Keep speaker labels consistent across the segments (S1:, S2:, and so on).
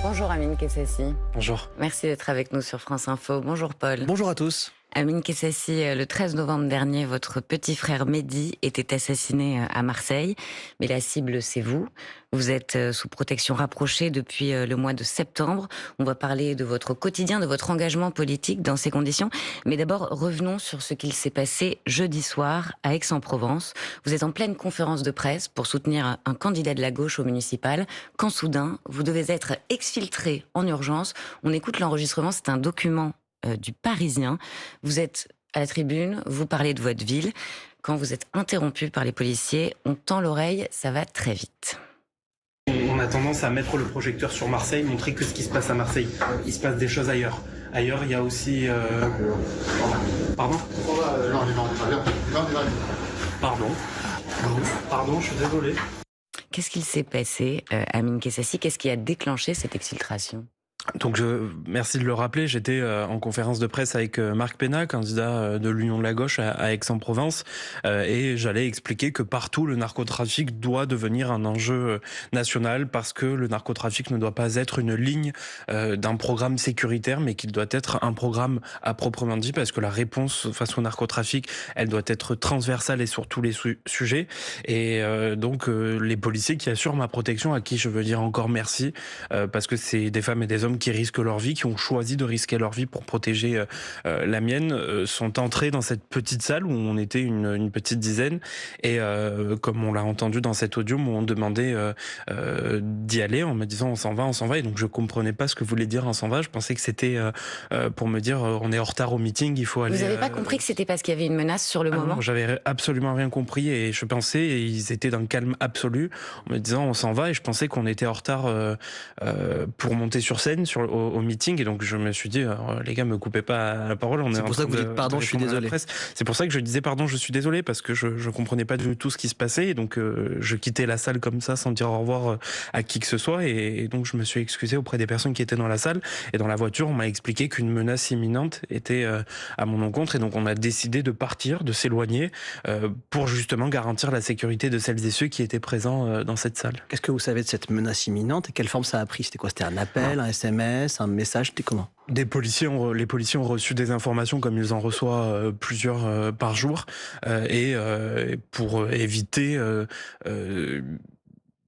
S1: Bonjour Amine Kessassi.
S2: Bonjour.
S1: Merci d'être avec nous sur France Info. Bonjour Paul.
S2: Bonjour à tous.
S1: Amine Kessassi, le 13 novembre dernier, votre petit frère Mehdi était assassiné à Marseille. Mais la cible, c'est vous. Vous êtes sous protection rapprochée depuis le mois de septembre. On va parler de votre quotidien, de votre engagement politique dans ces conditions. Mais d'abord, revenons sur ce qu'il s'est passé jeudi soir à Aix-en-Provence. Vous êtes en pleine conférence de presse pour soutenir un candidat de la gauche au municipal. Quand soudain, vous devez être exfiltré en urgence. On écoute l'enregistrement, c'est un document du Parisien. Vous êtes à la tribune, vous parlez de votre ville. Quand vous êtes interrompu par les policiers, on tend l'oreille, ça va très vite.
S2: On a tendance à mettre le projecteur sur Marseille, montrer que ce qui se passe à Marseille. Il se passe des choses ailleurs. Ailleurs, il y a aussi... Pardon ? Pardon. Pardon, je suis désolé.
S1: Qu'est-ce qu'il s'est passé, Amine Kessassi ? Qu'est-ce qui a déclenché cette exfiltration ?
S2: Donc merci de le rappeler, j'étais en conférence de presse avec Marc Pénat, candidat de l'Union de la gauche à Aix-en-Provence, et j'allais expliquer que partout le narcotrafic doit devenir un enjeu national parce que le narcotrafic ne doit pas être une ligne d'un programme sécuritaire, mais qu'il doit être un programme à proprement dit, parce que la réponse face au narcotrafic, elle doit être transversale et sur tous les sujets. Et donc les policiers qui assurent ma protection, à qui je veux dire encore merci, parce que c'est des femmes et des hommes qui risquent leur vie, qui ont choisi de risquer leur vie pour protéger la mienne, sont entrés dans cette petite salle où on était une petite dizaine et comme on l'a entendu dans cet audio, m'ont demandé d'y aller en me disant on s'en va, et donc je comprenais pas ce que voulait dire on s'en va. Je pensais que c'était pour me dire on est en retard au meeting, il faut aller.
S1: Vous n'avez pas compris que c'était parce qu'il y avait une menace sur le moment ?
S2: Non, j'avais absolument rien compris et je pensais, et ils étaient dans le calme absolu en me disant on s'en va, et je pensais qu'on était en retard pour monter sur scène au meeting, et donc je me suis dit les gars, me coupez pas la parole.
S3: C'est pour ça que vous dites pardon, je suis désolé.
S2: C'est pour ça que je disais pardon, je suis désolé, parce que je comprenais pas du tout ce qui se passait, et donc je quittais la salle comme ça sans dire au revoir à qui que ce soit, et donc je me suis excusé auprès des personnes qui étaient dans la salle, et dans la voiture on m'a expliqué qu'une menace imminente était à mon encontre, et donc on a décidé de partir, de s'éloigner pour justement garantir la sécurité de celles et ceux qui étaient présents dans cette salle.
S3: Qu'est-ce que vous savez de cette menace imminente et quelle forme ça a pris ? C'était quoi ? C'était un appel, un SMS, un message, c'était comment ?
S2: Les policiers ont reçu des informations comme ils en reçoivent plusieurs par jour, et pour éviter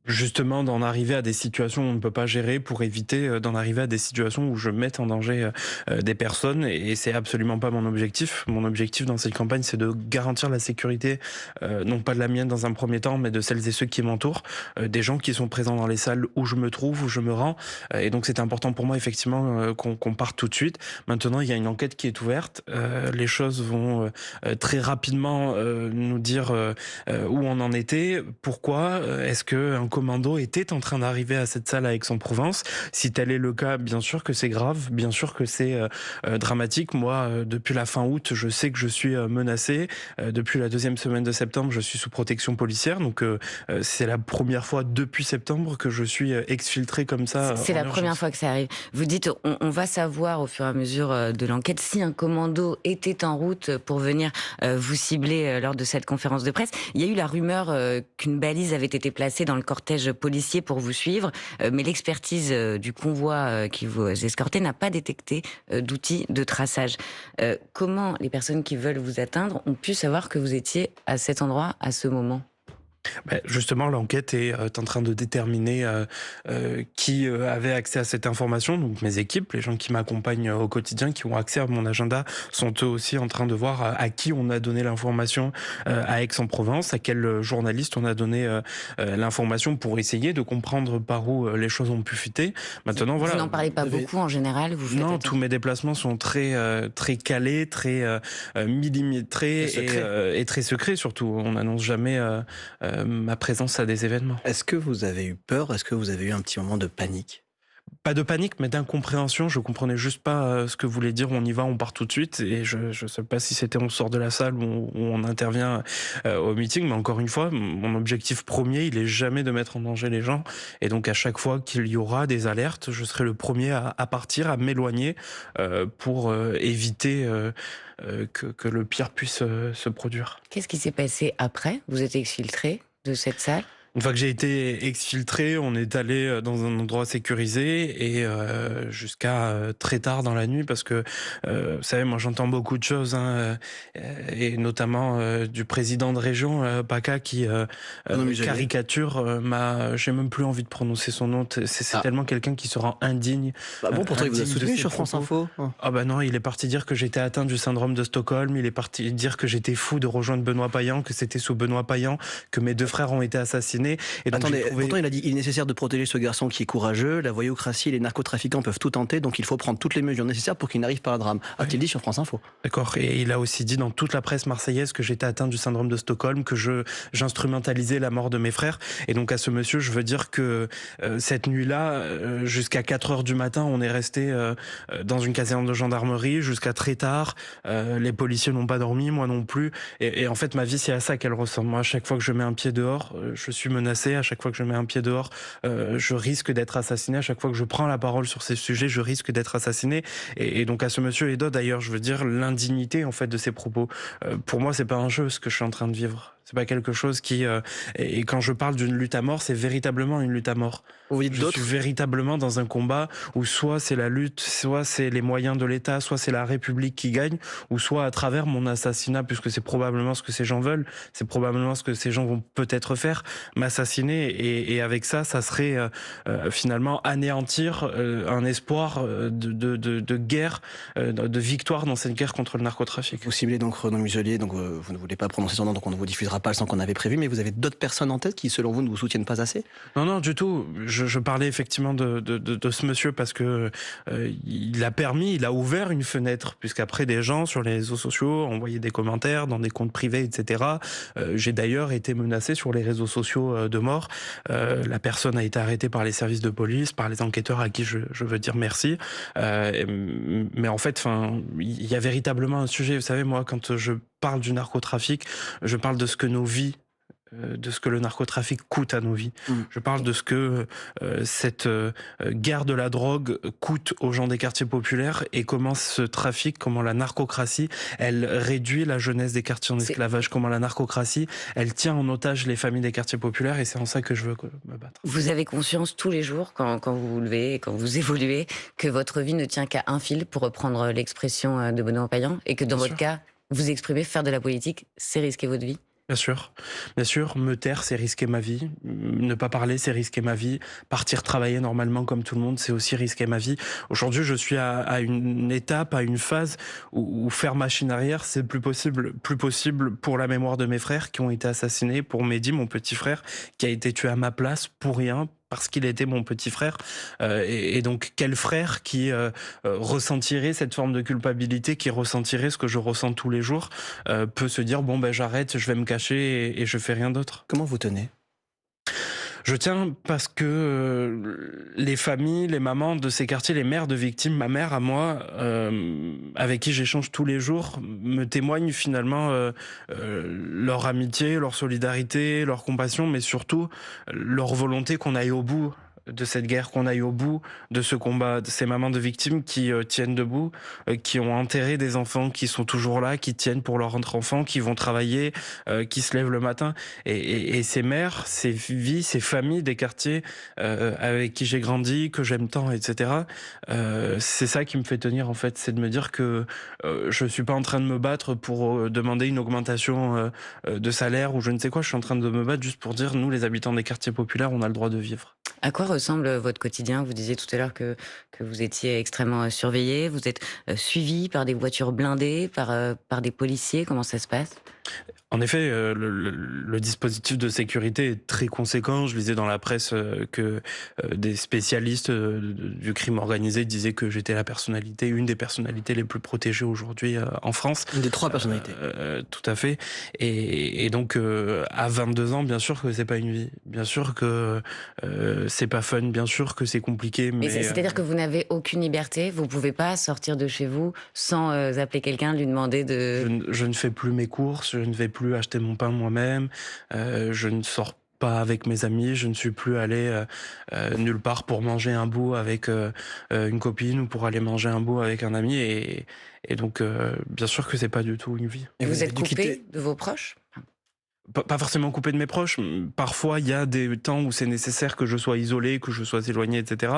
S2: justement d'en arriver à des situations où on ne peut pas gérer, pour éviter d'en arriver à des situations où je mette en danger des personnes, et c'est absolument pas mon objectif. Mon objectif dans cette campagne, c'est de garantir la sécurité, non pas de la mienne dans un premier temps, mais de celles et ceux qui m'entourent, des gens qui sont présents dans les salles où je me trouve, où je me rends, et donc c'est important pour moi effectivement qu'on parte tout de suite. Maintenant, il y a une enquête qui est ouverte, les choses vont très rapidement nous dire où on en était, pourquoi, est-ce que un commando était en train d'arriver à cette salle à Aix-en-Provence. Si tel est le cas, bien sûr que c'est grave, bien sûr que c'est dramatique. Moi, depuis la fin août, je sais que je suis menacé. Depuis la deuxième semaine de septembre, je suis sous protection policière. Donc c'est la première fois depuis septembre que je suis exfiltré comme ça.
S1: C'est la première fois que ça arrive. Vous dites, on va savoir au fur et à mesure de l'enquête si un commando était en route pour venir vous cibler lors de cette conférence de presse. Il y a eu la rumeur qu'une balise avait été placée dans le cortège policier pour vous suivre, mais l'expertise du convoi qui vous escortait n'a pas détecté d'outils de traçage. Comment les personnes qui veulent vous atteindre ont pu savoir que vous étiez à cet endroit à ce moment ?
S2: Justement, l'enquête est en train de déterminer qui avait accès à cette information. Donc mes équipes, les gens qui m'accompagnent au quotidien, qui ont accès à mon agenda, sont eux aussi en train de voir à qui on a donné l'information à Aix-en-Provence, à quel journaliste on a donné l'information, pour essayer de comprendre par où les choses ont pu fuiter. Maintenant, voilà.
S1: Vous n'en parlez pas beaucoup en général, vous faites
S2: Non, tous mes déplacements sont très calés, très millimétrés et très secrets surtout. On n'annonce jamais ma présence à des événements.
S3: Est-ce que vous avez eu peur ? Est-ce que vous avez eu un petit moment de panique ?
S2: Pas de panique, mais d'incompréhension. Je comprenais juste pas ce que voulait dire on y va, on part tout de suite. Et je sais pas si c'était on sort de la salle ou on intervient au meeting, mais encore une fois, mon objectif premier, il est jamais de mettre en danger les gens. Et donc à chaque fois qu'il y aura des alertes, je serai le premier à partir, à m'éloigner pour éviter que le pire puisse se produire.
S1: Qu'est-ce qui s'est passé après? Vous êtes exfiltré de cette salle?
S2: Une fois que j'ai été exfiltré, on est allé dans un endroit sécurisé et jusqu'à très tard dans la nuit parce que, vous savez, moi j'entends beaucoup de choses, hein, et notamment du président de région, PACA, qui
S3: Renaud Muselier.
S2: caricature j'ai même plus envie de prononcer son nom. C'est
S3: Ah,
S2: tellement quelqu'un qui se rend indigne,
S3: bah bon, pourtant il vous a
S2: indigne de
S3: soutenu
S2: ses
S3: sur France
S2: propos.
S3: Info. Hein.
S2: Ah bah non, il est parti dire que j'étais atteint du syndrome de Stockholm, il est parti dire que j'étais fou de rejoindre Benoît Payan, que c'était sous Benoît Payan que mes 2 frères ont été assassinés et donc j'ai
S3: Attendez,
S2: trouvé.
S3: pourtant il a dit il est nécessaire de protéger ce garçon qui est courageux, la voyoucratie et les narcotrafiquants peuvent tout tenter, donc il faut prendre toutes les mesures nécessaires pour qu'il n'arrive pas à drame. A-t-il dit sur France Info?
S2: D'accord, et il a aussi dit dans toute la presse marseillaise que j'étais atteint du syndrome de Stockholm, que j'instrumentalisais la mort de mes frères. Et donc à ce monsieur, je veux dire que cette nuit-là, jusqu'à 4 heures du matin, on est resté dans une caserne de gendarmerie jusqu'à très tard. Les policiers n'ont pas dormi, moi non plus. Et en fait, ma vie, c'est à ça qu'elle ressemble. Moi, à chaque fois que je mets un pied dehors, je suis menacé. À chaque fois que je mets un pied dehors, je risque d'être assassiné. À chaque fois que je prends la parole sur ces sujets, je risque d'être assassiné. Et donc à ce monsieur et d'autres d'ailleurs, je veux dire l'indignité en fait de ses propos. Pour moi, c'est pas un jeu ce que je suis en train de vivre. C'est pas quelque chose qui et quand je parle d'une lutte à mort, c'est véritablement une lutte à mort.
S3: Vous dites
S2: Je suis
S3: d'autres?
S2: véritablement dans un combat où soit c'est la lutte, soit c'est les moyens de l'État, soit c'est la République qui gagne, ou soit à travers mon assassinat, puisque c'est probablement ce que ces gens veulent, c'est probablement ce que ces gens vont peut-être faire, m'assassiner. Et avec ça, ça serait finalement anéantir un espoir de guerre, de victoire dans cette guerre contre le narcotrafic.
S3: Vous ciblez donc Renaud Muselier, donc vous ne voulez pas prononcer son nom, donc on ne vous diffusera pas le son qu'on avait prévu, mais vous avez d'autres personnes en tête qui, selon vous, ne vous soutiennent pas assez?
S2: Non, non, du tout. Je parlais effectivement de ce monsieur parce que il a permis, il a ouvert une fenêtre, puisqu'après des gens sur les réseaux sociaux envoyaient des commentaires dans des comptes privés, etc. J'ai d'ailleurs été menacé sur les réseaux sociaux de mort. La personne a été arrêtée par les services de police, par les enquêteurs à qui je veux dire merci. Mais en fait, enfin, il y a véritablement un sujet. Vous savez, moi, quand je parle du narcotrafic, je parle de ce que nos vies de ce que le narcotrafic coûte à nos vies.
S3: Mm.
S2: Je parle de ce que cette guerre de la drogue coûte aux gens des quartiers populaires et comment ce trafic, comment la narcocratie, elle réduit la jeunesse des quartiers en
S1: C'est
S2: esclavage, comment la narcocratie, elle tient en otage les familles des quartiers populaires et c'est en ça que je veux me battre.
S1: Vous avez conscience tous les jours, quand vous vous levez et quand vous évoluez, que votre vie ne tient qu'à un fil, pour reprendre l'expression de Benoît Payan, et que dans
S2: Bien
S1: votre
S2: sûr.
S1: cas, vous exprimez faire de la politique, c'est risquer votre vie?
S2: Bien sûr, me taire, c'est risquer ma vie. Ne pas parler, c'est risquer ma vie. Partir travailler normalement comme tout le monde, c'est aussi risquer ma vie. Aujourd'hui, je suis à une étape, à une phase où faire machine arrière, c'est plus possible pour la mémoire de mes frères qui ont été assassinés, pour Mehdi, mon petit frère, qui a été tué à ma place pour rien, parce qu'il était mon petit frère. Et donc, quel frère qui ressentirait cette forme de culpabilité, qui ressentirait ce que je ressens tous les jours, peut se dire, bon, ben j'arrête, je vais me cacher et je fais rien d'autre.
S3: Comment vous tenez?
S2: Je tiens parce que les familles, les mamans de ces quartiers, les mères de victimes, ma mère à moi, avec qui j'échange tous les jours, me témoignent finalement leur amitié, leur solidarité, leur compassion, mais surtout leur volonté qu'on aille au bout de cette guerre, qu'on aille au bout de ce combat, de ces mamans de victimes qui tiennent debout, qui ont enterré des enfants, qui sont toujours là, qui tiennent pour leur autre enfant, qui vont travailler, qui se lèvent le matin. Et ces mères, ces vies, ces familles des quartiers avec qui j'ai grandi, que j'aime tant, etc. C'est ça qui me fait tenir en fait, c'est de me dire que je suis pas en train de me battre pour demander une augmentation de salaire ou je ne sais quoi. Je suis en train de me battre juste pour dire nous, les habitants des quartiers populaires, on a le droit de vivre.
S1: À quoi ressemble votre quotidien? Vous disiez tout à l'heure que vous étiez extrêmement surveillé, vous êtes suivi par des voitures blindées, par des policiers, comment ça se passe?
S2: En effet, le dispositif de sécurité est très conséquent. Je lisais dans la presse que des spécialistes du crime organisé disaient que j'étais une des personnalités les plus protégées aujourd'hui en France.
S3: Une des 3 personnalités.
S2: Tout à fait. Et donc, à 22 ans, bien sûr que c'est pas une vie. Bien sûr que c'est pas fun. Bien sûr que c'est compliqué.
S1: Mais c'est-à-dire que vous n'avez aucune liberté, vous pouvez pas sortir de chez vous sans appeler quelqu'un, lui demander de...
S2: je ne fais plus mes courses, je ne vais plus acheter mon pain moi-même, je ne sors pas avec mes amis, je ne suis plus allé nulle part pour manger un bout avec une copine ou pour aller manger un bout avec un ami. Et donc, bien sûr que c'est pas du tout une vie.
S3: Et
S1: Vous
S3: avez
S1: êtes
S3: dû
S1: coupé de vos proches?
S2: Pas forcément coupé de mes proches. Parfois, il y a des temps où c'est nécessaire que je sois isolé, que je sois éloigné, etc.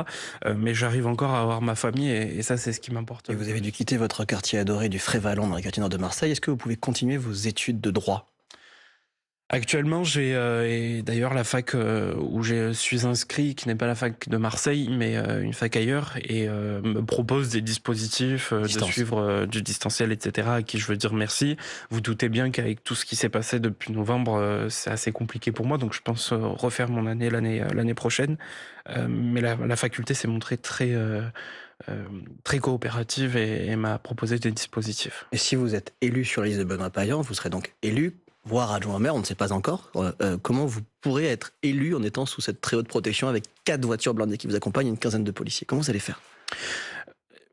S2: Mais j'arrive encore à avoir ma famille et ça, c'est ce qui m'importe.
S3: Et vous avez dû quitter votre quartier adoré du Frévalon dans le quartier nord de Marseille. Est-ce que vous pouvez continuer vos études de droit?
S2: Actuellement, j'ai et d'ailleurs la fac où je suis inscrit, qui n'est pas la fac de Marseille, mais une fac ailleurs, et me propose des dispositifs de suivre du distanciel, etc. À qui je veux dire merci. Vous doutez bien qu'avec tout ce qui s'est passé depuis novembre, c'est assez compliqué pour moi, donc je pense refaire mon année l'année prochaine. Mais la faculté s'est montrée très coopérative et m'a proposé des dispositifs.
S3: Et si vous êtes élu sur la liste de Benoît Payan, vous serez donc élu, voire adjoint au maire, on ne sait pas encore. Comment vous pourrez être élu en étant sous cette très haute protection avec 4 voitures blindées qui vous accompagnent et une quinzaine de policiers? Comment vous allez faire?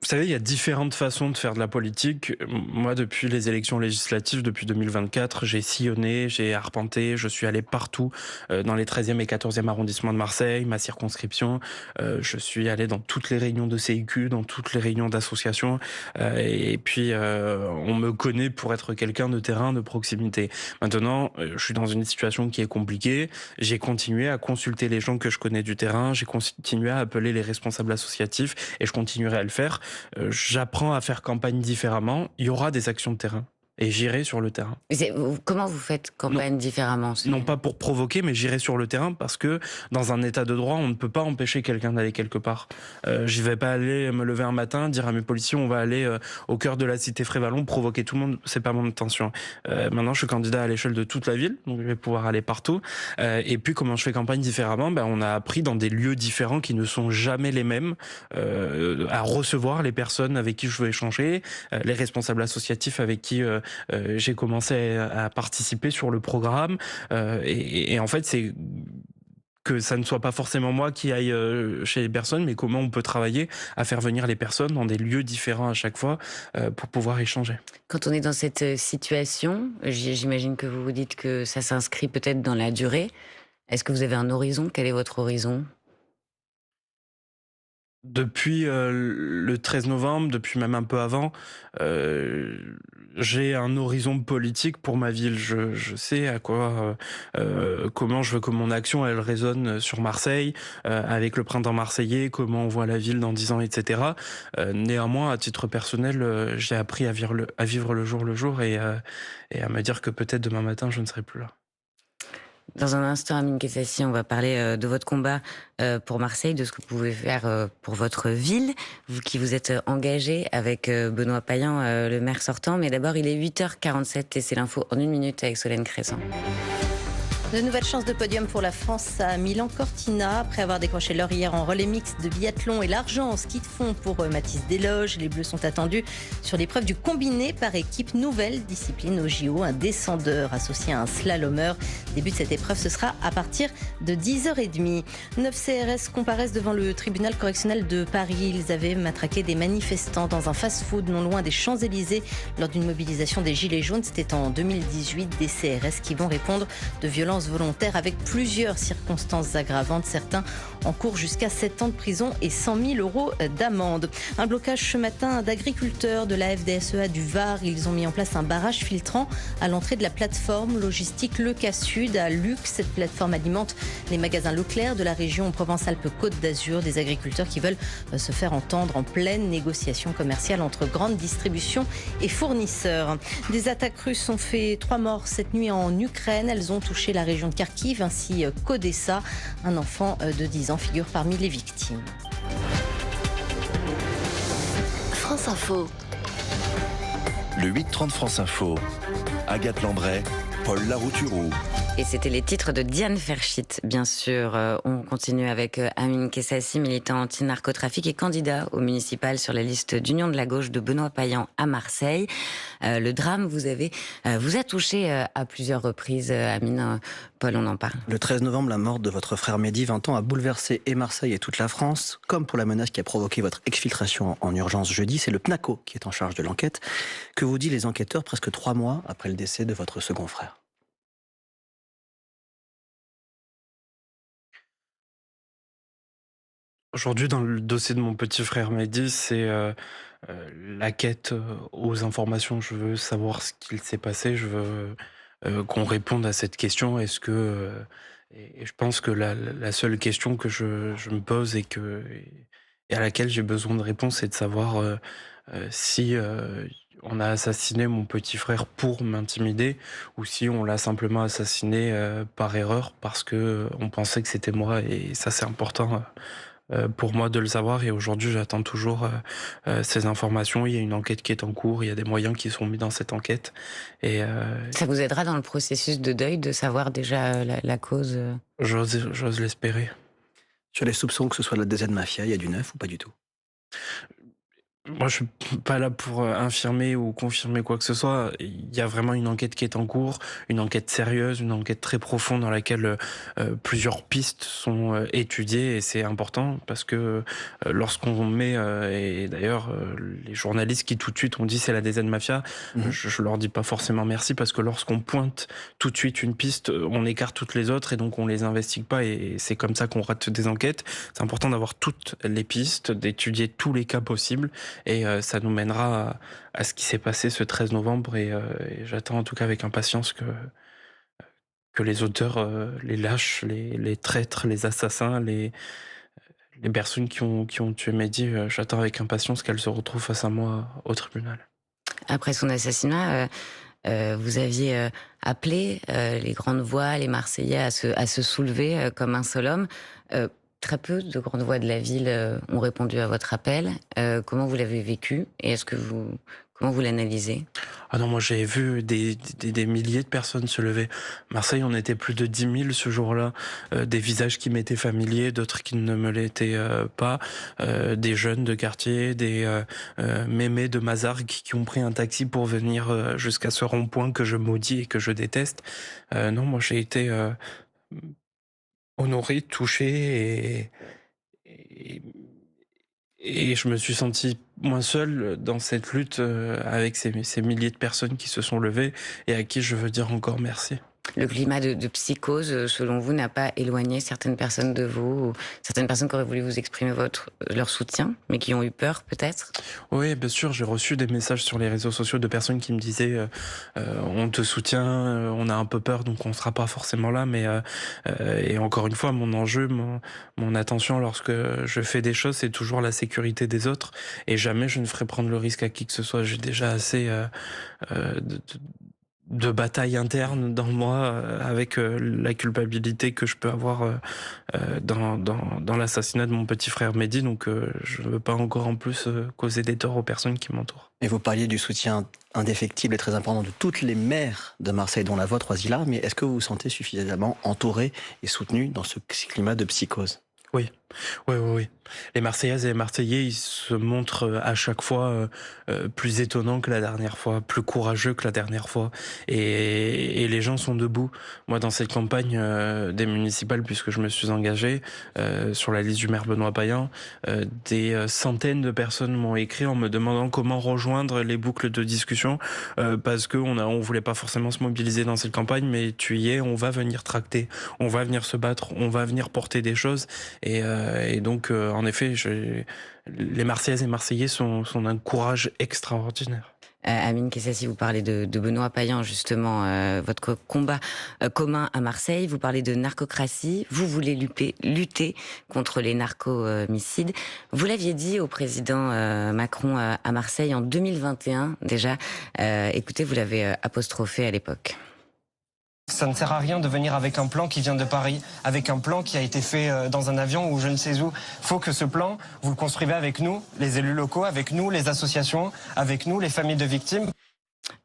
S2: Vous savez, il y a différentes façons de faire de la politique. Moi, depuis les élections législatives, depuis 2024, j'ai sillonné, j'ai arpenté, je suis allé partout, dans les 13e et 14e arrondissements de Marseille, ma circonscription. Je suis allé dans toutes les réunions de CIQ, dans toutes les réunions d'associations. Et puis, on me connaît pour être quelqu'un de terrain, de proximité. Maintenant, je suis dans une situation qui est compliquée. J'ai continué à consulter les gens que je connais du terrain. J'ai continué à appeler les responsables associatifs et je continuerai à le faire. J'apprends à faire campagne différemment. Il y aura des actions de terrain. Et j'irai sur le terrain.
S1: Comment vous faites campagne différemment?
S2: Non pas pour provoquer, mais j'irai sur le terrain parce que dans un état de droit, on ne peut pas empêcher quelqu'un d'aller quelque part. J'y vais pas aller me lever un matin, dire à mes policiers on va aller au cœur de la cité Frévalon, provoquer tout le monde. C'est pas mon intention. Maintenant, je suis candidat à l'échelle de toute la ville, donc je vais pouvoir aller partout. Et puis, comment je fais campagne différemment? On a appris dans des lieux différents qui ne sont jamais les mêmes à recevoir les personnes avec qui je veux échanger, les responsables associatifs avec qui j'ai commencé à participer sur le programme et en fait c'est que ça ne soit pas forcément moi qui aille chez les personnes, mais comment on peut travailler à faire venir les personnes dans des lieux différents à chaque fois pour pouvoir échanger.
S1: Quand on est dans cette situation, j'imagine que vous vous dites que ça s'inscrit peut-être dans la durée. Est-ce que vous avez un horizon? Quel est votre horizon?
S2: Depuis le 13 novembre, depuis même un peu avant, j'ai un horizon politique pour ma ville. Je sais à quoi, comment je veux que mon action elle résonne sur Marseille, avec le printemps marseillais, comment on voit la ville dans 10 ans, etc. Néanmoins, à titre personnel, j'ai appris à vivre le jour et à me dire que peut-être demain matin, je ne serai plus là.
S1: Dans un instant, Amine Kessassi, on va parler de votre combat pour Marseille, de ce que vous pouvez faire pour votre ville, vous qui vous êtes engagé avec Benoît Payan, le maire sortant. Mais d'abord, il est 8h47 et c'est l'info en 1 minute avec Solène Crescent.
S4: De nouvelles chances de podium pour la France à Milan-Cortina. Après avoir décroché l'or hier en relais mixte de biathlon et l'argent en ski de fond pour Mathis Desloges, les Bleus sont attendus sur l'épreuve du combiné par équipe, nouvelle discipline au JO. Un descendeur associé à un slalomeur. Début de cette épreuve, ce sera à partir de 10h30. 9 CRS comparaissent devant le tribunal correctionnel de Paris. Ils avaient matraqué des manifestants dans un fast-food non loin des Champs-Élysées lors d'une mobilisation des Gilets jaunes. C'était en 2018. Des CRS qui vont répondre de violences volontaires avec plusieurs circonstances aggravantes. Certains encourent jusqu'à 7 ans de prison et 100 000 € d'amende. Un blocage ce matin d'agriculteurs de la FDSEA du Var. Ils ont mis en place un barrage filtrant à l'entrée de la plateforme logistique Le Cas Sud à Luc. Cette plateforme alimente les magasins Leclerc de la région Provence-Alpes-Côte d'Azur. Des agriculteurs qui veulent se faire entendre en pleine négociation commerciale entre grande distribution et fournisseurs. Des attaques russes ont fait 3 morts cette nuit en Ukraine. Elles ont touché la région de Kharkiv ainsi qu'Odessa. Un enfant de 10 ans figure parmi les victimes.
S5: France Info.
S6: Le 8-30 France Info. Agathe Lambray, Paul Larouturou.
S1: Et c'était les titres de Diane Ferchit, bien sûr. On continue avec Amine Kessassi, militant anti-narcotrafic et candidat au municipal sur la liste d'Union de la gauche de Benoît Payan à Marseille. Le drame vous a touché à plusieurs reprises, Amine. Paul, on en parle.
S3: Le 13 novembre, la mort de votre frère Mehdi, 20 ans, a bouleversé et Marseille et toute la France. Comme pour la menace qui a provoqué votre exfiltration en urgence jeudi, c'est le PNACO qui est en charge de l'enquête. Que vous disent les enquêteurs presque 3 mois après le décès de votre second frère?
S2: Aujourd'hui, dans le dossier de mon petit frère Mehdi, c'est la quête aux informations. Je veux savoir ce qu'il s'est passé. Je veux qu'on réponde à cette question. Est-ce que et je pense que la seule question que je me pose et à laquelle j'ai besoin de réponse, c'est de savoir si on a assassiné mon petit frère pour m'intimider ou si on l'a simplement assassiné par erreur parce que on pensait que c'était moi. Et ça, c'est important. Pour moi de le savoir, et aujourd'hui j'attends toujours ces informations. Il y a une enquête qui est en cours, il y a des moyens qui sont mis dans cette enquête et
S1: Ça vous aidera dans le processus de deuil de savoir déjà la cause
S2: j'ose l'espérer.
S3: Sur les soupçons que ce soit de la DZ Mafia, il y a du neuf ou pas du tout?
S2: Moi, je suis pas là pour infirmer ou confirmer quoi que ce soit. Il y a vraiment une enquête qui est en cours, une enquête sérieuse, une enquête très profonde dans laquelle plusieurs pistes sont étudiées, et c'est important parce que lorsqu'on met, et d'ailleurs les journalistes qui tout de suite ont dit c'est la DZ Mafia, je leur dis pas forcément merci, parce que lorsqu'on pointe tout de suite une piste, on écarte toutes les autres et donc on les investigue pas, et c'est comme ça qu'on rate des enquêtes. C'est important d'avoir toutes les pistes, d'étudier tous les cas possibles. Et ça nous mènera à ce qui s'est passé ce 13 novembre. Et j'attends en tout cas avec impatience que les auteurs, les lâches, les traîtres, les assassins, les personnes qui ont tué Mehdi, j'attends avec impatience qu'elles se retrouvent face à moi au tribunal.
S1: Après son assassinat, vous aviez appelé les grandes voix, les Marseillais à se soulever comme un seul homme. Très peu de grandes voix de la ville ont répondu à votre appel. Comment vous l'avez vécu et comment vous l'analysez?
S2: Ah non, moi j'ai vu des milliers de personnes se lever. Marseille, on était plus de 10 000 ce jour-là. Des visages qui m'étaient familiers, d'autres qui ne me l'étaient pas. Des jeunes de quartier, des mémés de Mazargues qui ont pris un taxi pour venir jusqu'à ce rond-point que je maudis et que je déteste. Non, moi j'ai été honoré, touché, et, et je me suis senti moins seul dans cette lutte avec ces milliers de personnes qui se sont levées et à qui je veux dire encore merci.
S1: Le climat de psychose, selon vous, n'a pas éloigné certaines personnes de vous, ou certaines personnes qui auraient voulu vous exprimer leur soutien, mais qui ont eu peur peut-être?
S2: Oui, bien sûr, j'ai reçu des messages sur les réseaux sociaux de personnes qui me disaient on te soutient, on a un peu peur, donc on ne sera pas forcément là. Mais et encore une fois, mon enjeu, mon attention lorsque je fais des choses, c'est toujours la sécurité des autres, et jamais je ne ferai prendre le risque à qui que ce soit. J'ai déjà assez de bataille interne dans moi avec la culpabilité que je peux avoir dans l'assassinat de mon petit frère Mehdi. Donc je ne veux pas encore en plus causer des torts aux personnes qui m'entourent.
S3: Et vous parliez du soutien indéfectible et très important de toutes les maires de Marseille, dont la vôtre, Oisila, mais est-ce que vous vous sentez suffisamment entouré et soutenu dans ce climat de psychose?
S2: Oui. Oui. Les Marseillaises et les Marseillais, ils se montrent à chaque fois plus étonnants que la dernière fois, plus courageux que la dernière fois. Et les gens sont debout. Moi, dans cette campagne des municipales, puisque je me suis engagé sur la liste du maire Benoît Payan, des centaines de personnes m'ont écrit en me demandant comment rejoindre les boucles de discussion, parce qu'on voulait pas forcément se mobiliser dans cette campagne, mais tu y es, on va venir tracter, on va venir se battre, on va venir porter des choses. Et donc, en effet, les Marseillaises et Marseillais sont d'un courage extraordinaire.
S1: Amine Kessassi, vous parlez de Benoît Payan, justement, votre combat commun à Marseille. Vous parlez de narcocratie. Vous voulez lutter contre les narcomicides. Vous l'aviez dit au président Macron à Marseille en 2021 déjà. Écoutez, vous l'avez apostrophé à l'époque.
S7: Ça ne sert à rien de venir avec un plan qui vient de Paris, avec un plan qui a été fait dans un avion ou je ne sais où. Il faut que ce plan, vous le construisez avec nous, les élus locaux, avec nous, les associations, avec nous, les familles de victimes.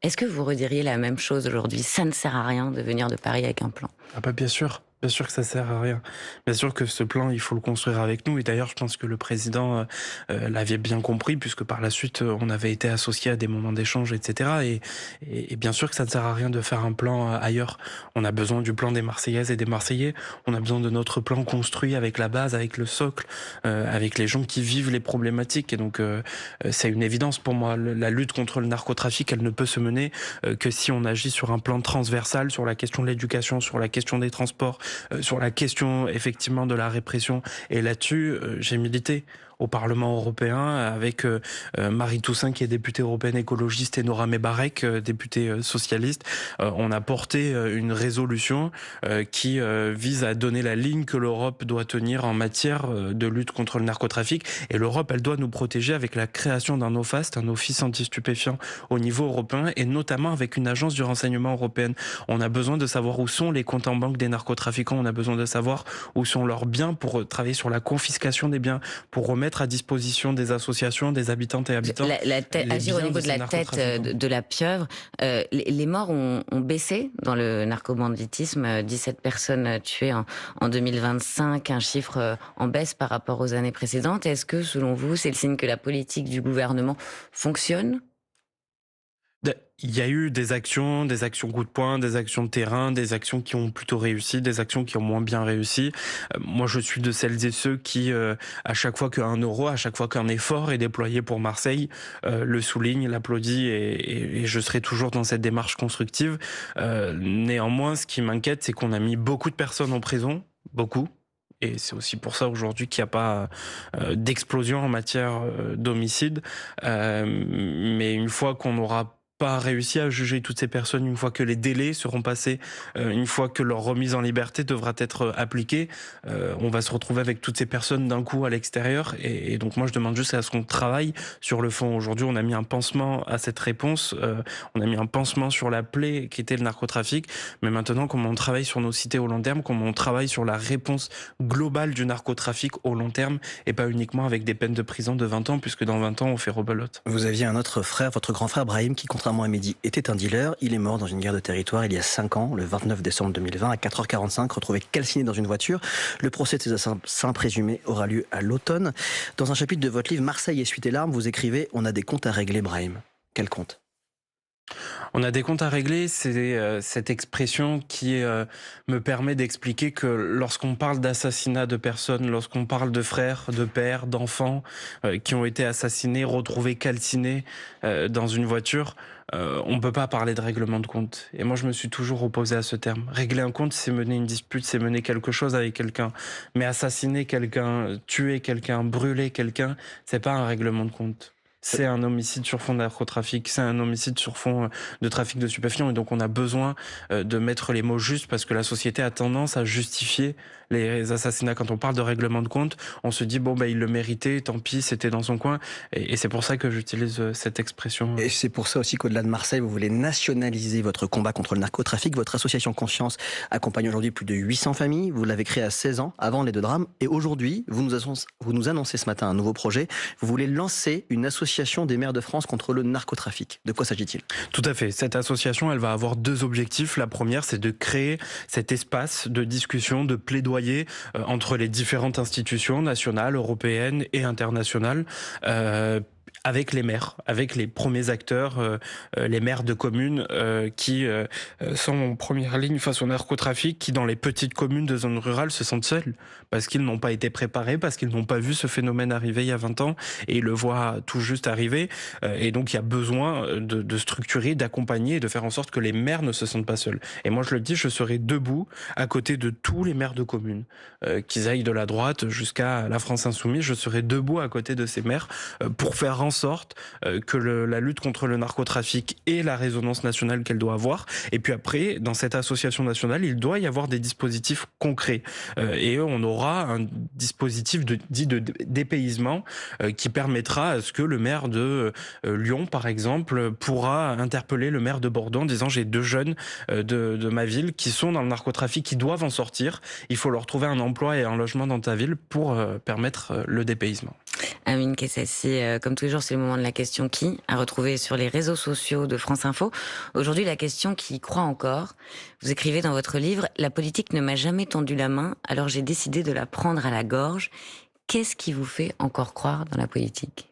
S1: Est-ce que vous rediriez la même chose aujourd'hui? Ça ne sert à rien de venir de Paris avec un plan.
S2: Ah bah bien sûr que ça sert à rien. Bien sûr que ce plan, il faut le construire avec nous. Et d'ailleurs, je pense que le président l'avait bien compris, puisque par la suite, on avait été associés à des moments d'échange, etc. Et bien sûr que ça ne sert à rien de faire un plan ailleurs. On a besoin du plan des Marseillaises et des Marseillais. On a besoin de notre plan construit avec la base, avec le socle, avec les gens qui vivent les problématiques. Et donc, c'est une évidence pour moi. La lutte contre le narcotrafic, elle ne peut se mener que si on agit sur un plan transversal, sur la question de l'éducation, sur la question des transports, sur la question effectivement de la répression. Et là-dessus, j'ai milité au Parlement européen avec Marie Toussaint qui est députée européenne écologiste et Nora Mebarek, députée socialiste. On a porté une résolution qui vise à donner la ligne que l'Europe doit tenir en matière de lutte contre le narcotrafic. Et l'Europe, elle doit nous protéger avec la création d'un OFAST, un office anti-stupéfiants au niveau européen, et notamment avec une agence du renseignement européenne. On a besoin de savoir où sont les comptes en banque des narcotrafiquants, on a besoin de savoir où sont leurs biens pour travailler sur la confiscation des biens, pour remettre à disposition des associations, des habitantes et habitants.
S1: Agir au niveau de la tête de la pieuvre. Les morts ont baissé dans le narcobanditisme. 17 personnes tuées en 2025, un chiffre en baisse par rapport aux années précédentes. Est-ce que, selon vous, c'est le signe que la politique du gouvernement fonctionne ?
S2: Il y a eu des actions coup de poing, des actions de terrain, des actions qui ont plutôt réussi, des actions qui ont moins bien réussi. Moi, je suis de celles et ceux qui, à chaque fois qu'un euro, à chaque fois qu'un effort est déployé pour Marseille, le souligne, l'applaudit et je serai toujours dans cette démarche constructive. Néanmoins, ce qui m'inquiète, c'est qu'on a mis beaucoup de personnes en prison, beaucoup. Et c'est aussi pour ça aujourd'hui qu'il n'y a pas d'explosion en matière d'homicide. Mais une fois qu'on aura pas réussi à juger toutes ces personnes, une fois que les délais seront passés, une fois que leur remise en liberté devra être appliquée, on va se retrouver avec toutes ces personnes d'un coup à l'extérieur. Et donc moi je demande juste à ce qu'on travaille sur le fond. Aujourd'hui on a mis un pansement à cette réponse, on a mis un pansement sur la plaie qui était le narcotrafic, mais maintenant comment on travaille sur nos cités au long terme, comment on travaille sur la réponse globale du narcotrafic au long terme, et pas uniquement avec des peines de prison de 20 ans, puisque dans 20 ans on fait rebelote.
S3: Vous aviez un autre frère, votre grand frère Brahim, qui contrairement à Mehdi était un dealer. Il est mort dans une guerre de territoire il y a 5 ans, le 29 décembre 2020, à 4h45, retrouvé calciné dans une voiture. Le procès de ses assassins présumés aura lieu à l'automne. Dans un chapitre de votre livre Marseille essuie tes larmes, vous écrivez « On a des comptes à régler, Brahim ». Quel compte ?
S2: On a des comptes à régler, c'est cette expression qui me permet d'expliquer que lorsqu'on parle d'assassinat de personnes, lorsqu'on parle de frères, de pères, d'enfants qui ont été assassinés, retrouvés calcinés dans une voiture, on peut pas parler de règlement de compte. Et moi, je me suis toujours opposé à ce terme. Régler un compte, c'est mener une dispute, c'est mener quelque chose avec quelqu'un. Mais assassiner quelqu'un, tuer quelqu'un, brûler quelqu'un, c'est pas un règlement de compte. C'est un homicide sur fond de narcotrafic, c'est un homicide sur fond de trafic de stupéfiants. Et donc on a besoin de mettre les mots justes, parce que la société a tendance à justifier les assassinats. Quand on parle de règlement de compte, on se dit bon bah il le méritait, tant pis, c'était dans son coin. Et c'est pour ça que j'utilise cette expression.
S3: Et c'est pour ça aussi qu'au-delà de Marseille, vous voulez nationaliser votre combat contre le narcotrafic. Votre association Conscience accompagne aujourd'hui plus de 800 familles. Vous l'avez créée à 16 ans, avant les 2 drames. Et aujourd'hui, vous nous annoncez ce matin un nouveau projet. Vous voulez lancer une association des maires de France contre le narcotrafic. De quoi s'agit-il ?
S2: Tout à fait. Cette association, elle va avoir 2 objectifs. La première, c'est de créer cet espace de discussion, de plaidoyer entre les différentes institutions nationales, européennes et internationales. Avec les maires, avec les premiers acteurs, les maires de communes qui sont en première ligne face au narcotrafic, qui dans les petites communes de zones rurales se sentent seuls, parce qu'ils n'ont pas été préparés, parce qu'ils n'ont pas vu ce phénomène arriver il y a 20 ans, et ils le voient tout juste arriver. Et donc il y a besoin de structurer, d'accompagner, et de faire en sorte que les maires ne se sentent pas seuls. Et moi je le dis, je serai debout à côté de tous les maires de communes, qu'ils aillent de la droite jusqu'à la France Insoumise, je serai debout à côté de ces maires pour faire en sorte que la lutte contre le narcotrafic ait la résonance nationale qu'elle doit avoir. Et puis après, dans cette association nationale, il doit y avoir des dispositifs concrets. Et on aura un dispositif dit de dépaysement qui permettra à ce que le maire de Lyon, par exemple, pourra interpeller le maire de Bordeaux en disant « J'ai 2 jeunes de ma ville qui sont dans le narcotrafic, qui doivent en sortir. Il faut leur trouver un emploi et un logement dans ta ville pour permettre le dépaysement. »
S1: Amine Kessassi, comme tous les jours, c'est le moment de la question qui, à retrouver sur les réseaux sociaux de France Info. Aujourd'hui, la question qui croit encore. Vous écrivez dans votre livre « La politique ne m'a jamais tendu la main, alors j'ai décidé de la prendre à la gorge ». Qu'est-ce qui vous fait encore croire dans la politique ?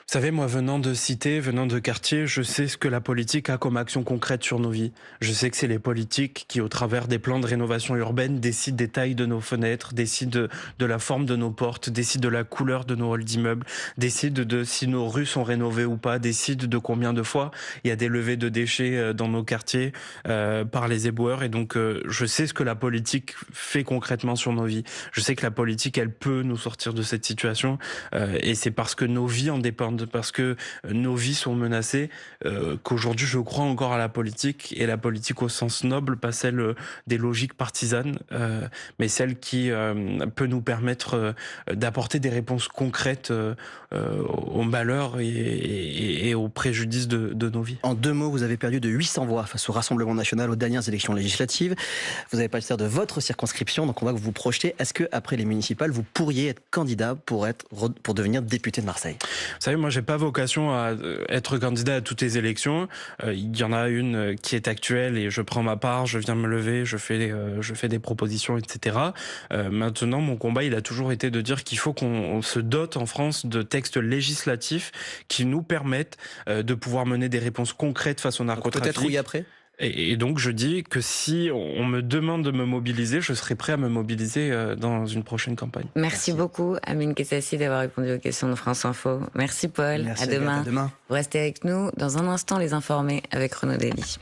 S2: Vous savez, moi, venant de cité, venant de quartier, je sais ce que la politique a comme action concrète sur nos vies. Je sais que c'est les politiques qui, au travers des plans de rénovation urbaine, décident des tailles de nos fenêtres, décident de la forme de nos portes, décident de la couleur de nos halls d'immeubles, décident de si nos rues sont rénovées ou pas, décident de combien de fois il y a des levées de déchets dans nos quartiers par les éboueurs. Et donc, je sais ce que la politique fait concrètement sur nos vies. Je sais que la politique, elle peut nous sortir de cette situation. Et c'est parce que nos vies en dépendent, parce que nos vies sont menacées, qu'aujourd'hui je crois encore à la politique, et la politique au sens noble, pas celle des logiques partisanes, mais celle qui peut nous permettre d'apporter des réponses concrètes aux malheurs et aux préjudices de nos vies.
S3: En 2 mots, vous avez perdu de 800 voix face au Rassemblement national aux dernières élections législatives. Vous n'avez pas le tiers de votre circonscription, donc on va vous projeter. Est-ce qu'après les municipales, vous pourriez être candidat pour devenir député de Marseille ?
S2: Vous savez, moi, j'ai pas vocation à être candidat à toutes les élections. Il y en a une qui est actuelle et je prends ma part, je viens me lever, je fais des propositions, etc. Maintenant, mon combat, il a toujours été de dire qu'il faut qu'on se dote en France de textes législatifs qui nous permettent de pouvoir mener des réponses concrètes face au narcotrafic.
S3: Peut-être oui après ?
S2: Et donc je dis que si on me demande de me mobiliser, je serai prêt à me mobiliser dans une prochaine campagne.
S1: Merci beaucoup, Amine Kessassi, d'avoir répondu aux questions de France Info. Merci Paul,
S3: Merci
S1: à demain.
S3: à demain.
S1: Vous restez avec nous. Dans un instant, les informés avec Renaud Dely.